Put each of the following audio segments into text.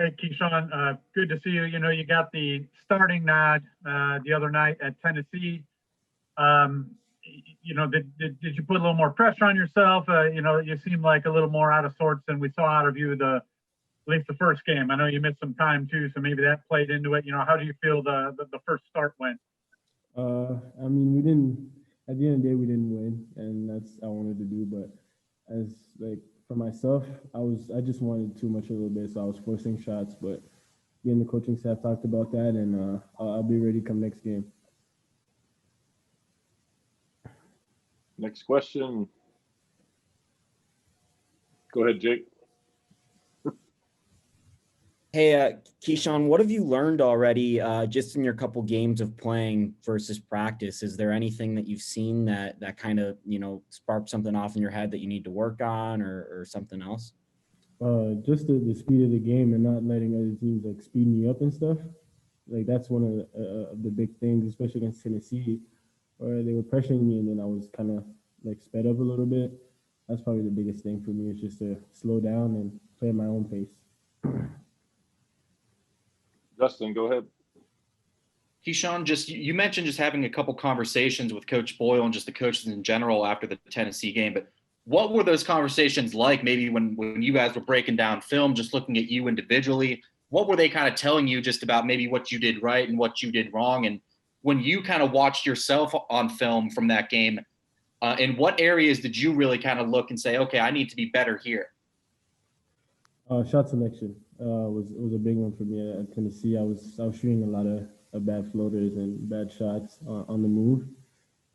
Hey, Keeshawn, good to see you. You know, you got the starting nod the other night at Tennessee. Um, you know, did you put a little more pressure on yourself? You know, you seem like a little more out of sorts than we saw out of you at least the first game. I know you missed some time too, so maybe that played into it. You know, how do you feel the first start went? I mean, we didn't. At the end of the day, we didn't win, and that's what I wanted to do. But as like for myself, I just wanted too much a little bit, so I was forcing shots. But me and the coaching staff talked about that, and I'll be ready come next game. Next question. Go ahead, Jake. Hey, Keeshawn, what have you learned already just in your couple games of playing versus practice? Is there anything that you've seen that kind of, you know, sparked something off in your head that you need to work on or something else? Just the speed of the game and not letting other teams like speed me up and stuff. Like that's one of the big things, especially against Tennessee, where they were pressuring me and then I was kind of like sped up a little bit. That's probably the biggest thing for me is just to slow down and play at my own pace. Justin, go ahead. Keeshawn, you mentioned just having a couple conversations with Coach Boyle and just the coaches in general after the Tennessee game, but what were those conversations like maybe when you guys were breaking down film, just looking at you individually? What were they kind of telling you just about maybe what you did right and what you did wrong? And when you kind of watched yourself on film from that game, in what areas did you really kind of look and say, okay, I need to be better here? Shot selection was a big one for me at Tennessee. I was shooting a lot of bad floaters and bad shots on the move,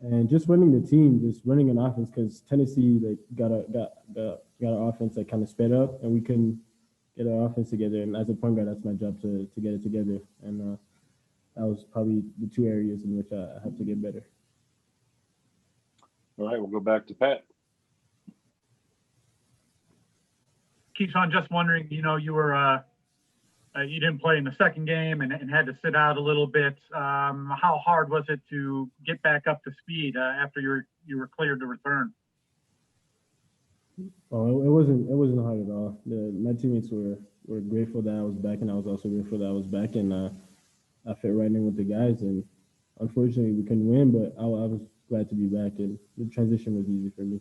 and just running the team, just running an offense because Tennessee like got our offense that kind of sped up, and we couldn't get our offense together. And as a point guard, that's my job to get it together, and that was probably the two areas in which I have to get better. All right, we'll go back to Pat. Keeshawn, just wondering, you know, you didn't play in the second game and had to sit out a little bit. How hard was it to get back up to speed after you were cleared to return? Oh, it wasn't hard at all. My teammates were grateful that I was back, and I was also grateful that I was back, and I fit right in with the guys. And unfortunately, we couldn't win, but I was glad to be back, and the transition was easy for me.